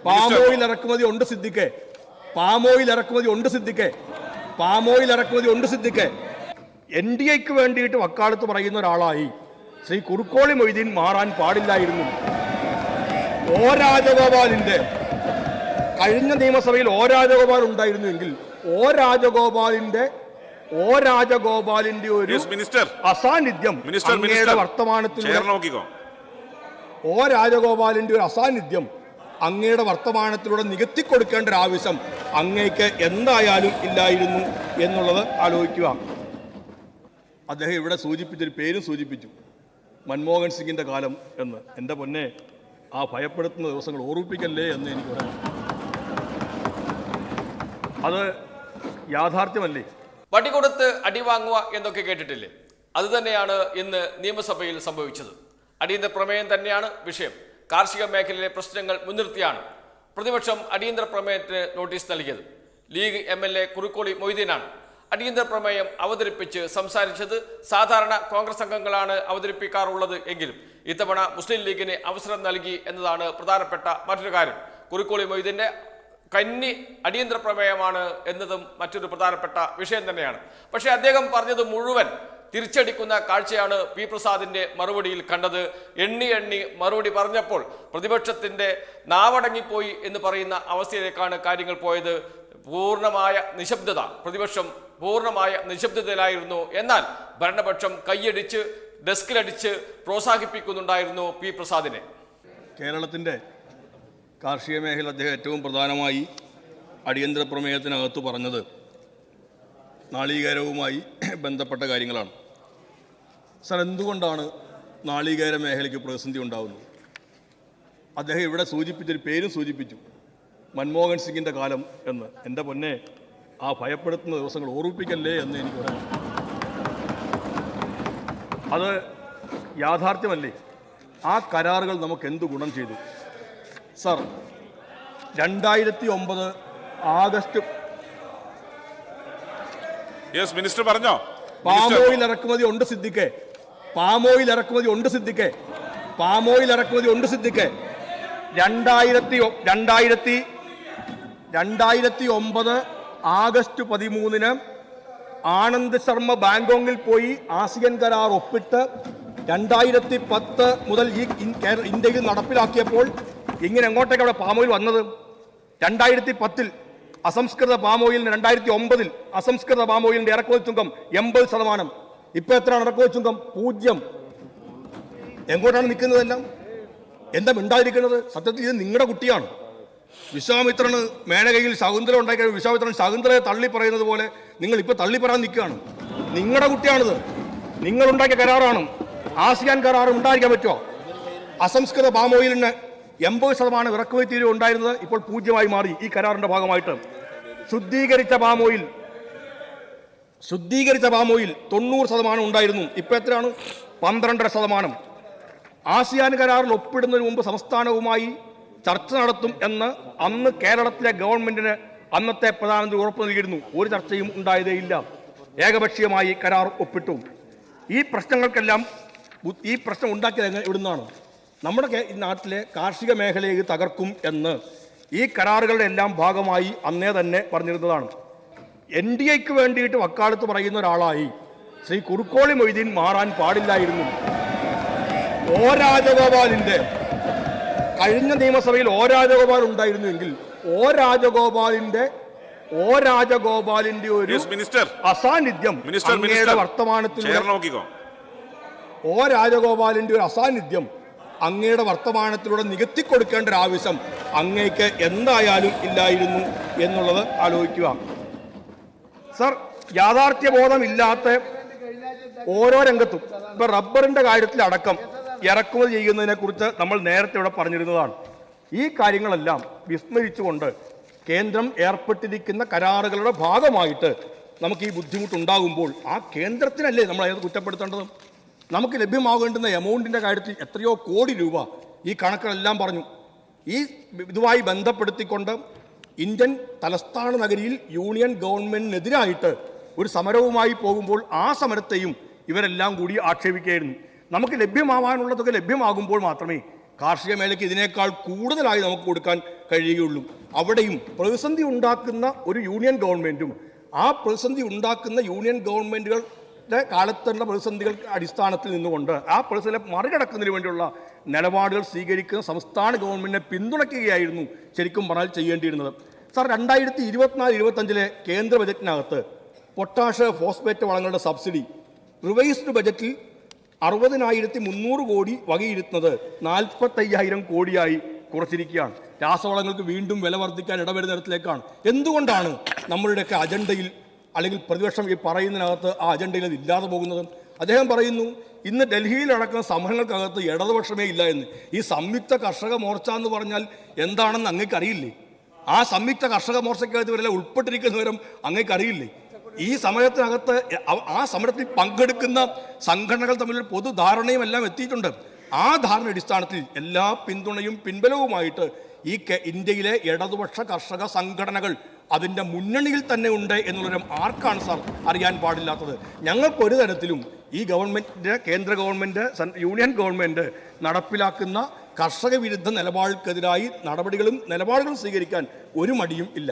Palm oil ഇറക്കുമതി ഉണ്ട് സിദ്ദിഖെ, palm oil ഇറക്കുമതി ഉണ്ട് സിദ്ദിഖെ, പാമോയിൽ ഇറക്കുമതി ഉണ്ട് സിദ്ദിഖെ. NDAക്ക് വേണ്ടിയിട്ട് വക്കാലത്ത് പറയുന്ന ഒരാളായി ശ്രീ കുറുക്കോളി മൊയ്തീൻ മാറാൻ പാടില്ലായിരുന്നു. O രാജഗോപാലിന്റെ കഴിഞ്ഞ നിയമസഭയിൽ O രാജഗോപാൽ ഉണ്ടായിരുന്നുവെങ്കിൽ O രാജഗോപാലിന്റെ ഒരു അസാന്നിധ്യം അങ്ങയുടെ വർത്തമാനത്തിലൂടെ O രാജഗോപാലിന്റെ ഒരു അസാന്നിധ്യം അങ്ങയുടെ വർത്തമാനത്തിലൂടെ നികത്തിക്കൊടുക്കേണ്ട ഒരു ആവശ്യം അങ്ങേക്ക് എന്തായാലും ഇല്ലായിരുന്നു എന്നുള്ളത് ആലോചിക്കുക. അദ്ദേഹം ഇവിടെ സൂചിപ്പിച്ചൊരു പേരും സൂചിപ്പിച്ചു, മൻമോഹൻ സിംഗിന്റെ കാലം എന്ന്. എൻ്റെ പൊന്നെ, ആ ഭയപ്പെടുത്തുന്ന ദിവസങ്ങൾ ഓർമ്മിപ്പിക്കല്ലേ എന്ന് എനിക്ക് പറയാം. അത് യാഥാർത്ഥ്യമല്ലേ? വടി കൊടുത്ത് അടി വാങ്ങുക എന്നൊക്കെ കേട്ടിട്ടില്ലേ? അത് തന്നെയാണ് ഇന്ന് നിയമസഭയിൽ സംഭവിച്ചത്. അടിയന്തര പ്രമേയം തന്നെയാണ് വിഷയം. കാർഷിക മേഖലയിലെ പ്രശ്നങ്ങൾ മുൻനിർത്തിയാണ് പ്രതിപക്ഷം അടിയന്തര പ്രമേയത്തിന് നോട്ടീസ് നൽകിയത്. ലീഗ് MLA കുറുക്കോളി മൊയ്തീനാണ് അടിയന്തര പ്രമേയം അവതരിപ്പിച്ച് സംസാരിച്ചത്. സാധാരണ കോൺഗ്രസ് അംഗങ്ങളാണ് അവതരിപ്പിക്കാറുള്ളത് എങ്കിലും ഇത്തവണ മുസ്ലിം ലീഗിന് അവസരം നൽകി എന്നതാണ് പ്രധാനപ്പെട്ട മറ്റൊരു കാര്യം. കുറുക്കോളി മൊയ്തീന്റെ കന്നി അടിയന്തര പ്രമേയമാണ് എന്നതും മറ്റൊരു പ്രധാനപ്പെട്ട വിഷയം തന്നെയാണ്. പക്ഷേ അദ്ദേഹം പറഞ്ഞത് മുഴുവൻ തിരിച്ചടിക്കുന്ന കാഴ്ചയാണ് പി പ്രസാദിന്റെ മറുപടിയിൽ കണ്ടത്. എണ്ണി മറുപടി പറഞ്ഞപ്പോൾ പ്രതിപക്ഷത്തിന്റെ നാവടങ്ങിപ്പോയി എന്ന് പറയുന്ന അവസ്ഥയിലേക്കാണ് കാര്യങ്ങൾ പോയത്. പൂർണ്ണമായ നിശബ്ദത, പ്രതിപക്ഷം പൂർണ്ണമായ നിശബ്ദതയിലായിരുന്നു. എന്നാൽ ഭരണപക്ഷം കൈയടിച്ച് ഡെസ്കിലടിച്ച് പ്രോത്സാഹിപ്പിക്കുന്നുണ്ടായിരുന്നു പി പ്രസാദിനെ. കേരളത്തിന്റെ കാർഷിക മേഖല അദ്ദേഹം ഏറ്റവും പ്രധാനമായി അടിയന്തര പ്രമേയത്തിനകത്ത് പറഞ്ഞത് നാളികേരവുമായി ബന്ധപ്പെട്ട കാര്യങ്ങളാണ്. സർ, എന്തുകൊണ്ടാണ് നാളികേര മേഖലയ്ക്ക് പ്രതിസന്ധി ഉണ്ടാകുന്നത്? അദ്ദേഹം ഇവിടെ സൂചിപ്പിച്ചൊരു പേരും സൂചിപ്പിച്ചു, മൻമോഹൻ സിംഗിന്റെ കാലം എന്ന്. എൻ്റെ പൊന്നെ, ആ ഭയപ്പെടുത്തുന്ന ദിവസങ്ങൾ ഓർമ്മിപ്പിക്കല്ലേ എന്ന് എനിക്ക് പറയാം. അത് യാഥാർത്ഥ്യമല്ലേ? ആ കരാറുകൾ നമുക്ക് എന്ത് ഗുണം ചെയ്തു? സർ, 2009 ആഗസ്റ്റ് മിനിസ്റ്റർ പറഞ്ഞോ, പാമോയിൽ ഇറക്കുമതി ഉണ്ട് സിദ്ദിഖെ, പാമോയിൽ ഇറക്കുമതി ഉണ്ട് സിദ്ദിഖെ, പാമോയിൽ ഇറക്കുമതി ഉണ്ട് സിദ്ദിഖെ. 2009 ആഗസ്റ്റ് 13 ആനന്ദ് ശർമ്മ ബാങ്കോങ്ങിൽ പോയി ആസിയൻ കരാർ ഒപ്പിട്ട് 2010 മുതൽ ഈ ഇന്ത്യയിൽ നടപ്പിലാക്കിയപ്പോൾ ഇങ്ങനെ എങ്ങോട്ടേക്ക് അവിടെ പാമോയിൽ വന്നത്? 2010 അസംസ്കൃത പാമോയിലിന് 2009 അസംസ്കൃത പാമോയിലിന്റെ ഇറക്കുമതി ചുങ്കം 80%. ഇപ്പൊ എത്രയാണ് ഇറക്കുമതി ചുങ്കം? 0. എങ്ങോട്ടാണ് നിൽക്കുന്നതെല്ലാം? എന്താ മിണ്ടാതിരിക്കുന്നത്? സത്യത്തിൽ ഇത് നിങ്ങളുടെ കുട്ടിയാണ്. വിശ്വാമിത്രന് മേനകയിൽ ശകുന്തല ഉണ്ടാക്കിയ വിശ്വാമിത്രൻ ശകുന്തലയെ തള്ളി പറയുന്നത് പോലെ നിങ്ങൾ ഇപ്പൊ തള്ളി പറയാൻ നിൽക്കുകയാണ്. നിങ്ങളുടെ കുട്ടിയാണിത്, നിങ്ങളുണ്ടാക്കിയ കരാറാണ്. ആസിയാൻ കരാർ ഉണ്ടായിരിക്കാൻ പറ്റുമോ? അസംസ്കൃത പാമോയിലിന് 80% ഇറക്കുമതി തീരുവ ഉണ്ടായിരുന്നത് ഇപ്പോൾ 0 മാറി ഈ കരാറിന്റെ ഭാഗമായിട്ട്. ശുദ്ധീകരിച്ച പാമോയിൽ 90% ഉണ്ടായിരുന്നു. ഇപ്പൊ എത്രയാണ്? 12.5%. ആസിയാൻ കരാറിൽ ഒപ്പിടുന്നതിന് മുമ്പ് സംസ്ഥാനവുമായി ചർച്ച നടത്തും എന്ന് അന്ന് കേരളത്തിലെ ഗവൺമെന്റിന് അന്നത്തെ പ്രധാനമന്ത്രി ഉറപ്പ് നൽകിയിരുന്നു. ഒരു ചർച്ചയും ഉണ്ടായതേയില്ല. ഏകപക്ഷീയമായി കരാർ ഒപ്പിട്ടു. ഈ പ്രശ്നങ്ങൾക്കെല്ലാം ഈ പ്രശ്നം ഉണ്ടാക്കിയത് എവിടുന്നാണ്? നമ്മുടെ നാട്ടിലെ കാർഷിക മേഖലയെ തകർക്കും എന്ന് ഈ കരാറുകളുടെ എല്ലാം ഭാഗമായി അന്നേ തന്നെ പറഞ്ഞിരുന്നതാണ്. NDAക്ക് വേണ്ടിയിട്ട് വക്കാലത്ത് പറയുന്ന ഒരാളായി ശ്രീ കുറുക്കോളി മൊയ്തീൻ മാറാൻ പാടില്ലായിരുന്നു. O രാജഗോപാലിന്റെ കഴിഞ്ഞ നിയമസഭയിൽ O രാജഗോപാൽ ഉണ്ടായിരുന്നുവെങ്കിൽ O രാജഗോപാലിന്റെ ഒരു അസാന്നിധ്യം അങ്ങയുടെ വർത്തമാനത്തിലൂടെ O രാജഗോപാലിന്റെ ഒരു അസാന്നിധ്യം അങ്ങയുടെ വർത്തമാനത്തിലൂടെ നികത്തിക്കൊടുക്കേണ്ട ഒരു ആവശ്യം അങ്ങേക്ക് എന്തായാലും ഇല്ലായിരുന്നു എന്നുള്ളത് ആലോചിക്കുക. സർ, യാഥാർത്ഥ്യബോധമില്ലാത്ത ഓരോ രംഗത്തും ഇപ്പൊ റബ്ബറിന്റെ കാര്യത്തിൽ അടക്കം ഇറക്കുമതി ചെയ്യുന്നതിനെ കുറിച്ച് നമ്മൾ നേരത്തെ ഇവിടെ പറഞ്ഞിരുന്നതാണ്. ഈ കാര്യങ്ങളെല്ലാം വിസ്മരിച്ചുകൊണ്ട് കേന്ദ്രം ഏർപ്പെട്ടിരിക്കുന്ന കരാറുകളുടെ ഭാഗമായിട്ട് നമുക്ക് ഈ ബുദ്ധിമുട്ടുണ്ടാകുമ്പോൾ ആ കേന്ദ്രത്തിനല്ലേ നമ്മൾ അത് കുറ്റപ്പെടുത്തേണ്ടത്? നമുക്ക് ലഭ്യമാകേണ്ടുന്ന എമൗണ്ടിൻ്റെ കാര്യത്തിൽ എത്രയോ കോടി രൂപ ഈ കണക്കുകളെല്ലാം പറഞ്ഞു. ഈ ഇതുമായി ബന്ധപ്പെടുത്തിക്കൊണ്ട് ഇന്ത്യൻ തലസ്ഥാന നഗരിയിൽ യൂണിയൻ ഗവൺമെന്റിനെതിരായിട്ട് ഒരു സമരവുമായി പോകുമ്പോൾ ആ സമരത്തെയും ഇവരെല്ലാം കൂടി ആക്ഷേപിക്കുകയായിരുന്നു. നമുക്ക് ലഭ്യമാവാനുള്ളതൊക്കെ ലഭ്യമാകുമ്പോൾ മാത്രമേ കാർഷിക മേഖലയ്ക്ക് ഇതിനേക്കാൾ കൂടുതലായി നമുക്ക് കൊടുക്കാൻ കഴിയുകയുള്ളൂ. അവിടെയും പ്രതിസന്ധി ഉണ്ടാക്കുന്ന ഒരു യൂണിയൻ ഗവൺമെൻറ്റും ആ പ്രതിസന്ധി ഉണ്ടാക്കുന്ന യൂണിയൻ ഗവൺമെൻറ്റുകളുടെ കാലത്തുള്ള പ്രതിസന്ധികൾക്ക് അടിസ്ഥാനത്തിൽ നിന്നുകൊണ്ട് ആ പ്രതിസന്ധി മറികടക്കുന്നതിന് വേണ്ടിയുള്ള നിലപാടുകൾ സ്വീകരിക്കുന്ന സംസ്ഥാന ഗവൺമെൻറ്റിനെ പിന്തുണയ്ക്കുകയായിരുന്നു ശരിക്കും പറഞ്ഞാൽ ചെയ്യേണ്ടിയിരുന്നത്. സാർ, 2024-25 കേന്ദ്ര ബജറ്റിനകത്ത് പൊട്ടാഷ്, ഫോസ്ഫേറ്റ് വളങ്ങളുടെ സബ്സിഡി റിവൈസ്ഡ് ബജറ്റിൽ 60,300 കോടി വകയിരുത്തുന്നത് 45,000 കോടിയായി കുറച്ചിരിക്കുകയാണ്. രാസവളങ്ങൾക്ക് വീണ്ടും വില വർദ്ധിക്കാൻ ഇടവരുന്ന തരത്തിലേക്കാണ്. എന്തുകൊണ്ടാണ് നമ്മളുടെയൊക്കെ അജണ്ടയിൽ അല്ലെങ്കിൽ പ്രതിപക്ഷം ഈ പറയുന്നതിനകത്ത് ആ അജണ്ടയിൽ അത് ഇല്ലാതെ പോകുന്നത്? അദ്ദേഹം പറയുന്നു ഇന്ന് ഡൽഹിയിൽ നടക്കുന്ന സമരങ്ങൾക്കകത്ത് ഇടതുപക്ഷമേ ഇല്ല എന്ന്. ഈ സംയുക്ത കർഷക മോർച്ച എന്ന് പറഞ്ഞാൽ എന്താണെന്ന് അങ്ങേക്ക് അറിയില്ലേ? ആ സംയുക്ത കർഷക മോർച്ചയ്ക്കകത്ത് ഇവരെല്ലാം ഉൾപ്പെട്ടിരിക്കുന്നവരും അങ്ങേക്ക് അറിയില്ലേ? ഈ സമരത്തിനകത്ത് ആ സമരത്തിൽ പങ്കെടുക്കുന്ന സംഘടനകൾ തമ്മിലൊരു പൊതുധാരണയും എല്ലാം എത്തിയിട്ടുണ്ട്. ആ ധാരണ അടിസ്ഥാനത്തിൽ എല്ലാ പിന്തുണയും പിൻബലവുമായിട്ട് ഈ ഇന്ത്യയിലെ ഇടതുപക്ഷ കർഷക സംഘടനകൾ അതിൻ്റെ മുന്നണിയിൽ തന്നെ ഉണ്ട് എന്നുള്ളൊരു ആർക്കാണ് സാർ അറിയാൻ പാടില്ലാത്തത്? ഞങ്ങൾക്കൊരു തരത്തിലും ഈ ഗവൺമെൻറ്, കേന്ദ്ര ഗവൺമെൻറ്, യൂണിയൻ ഗവൺമെൻറ് നടപ്പിലാക്കുന്ന കർഷക വിരുദ്ധ നിലപാടുകൾക്കെതിരായി നിലപാടുകളും സ്വീകരിക്കാൻ ഒരു മടിയും ഇല്ല.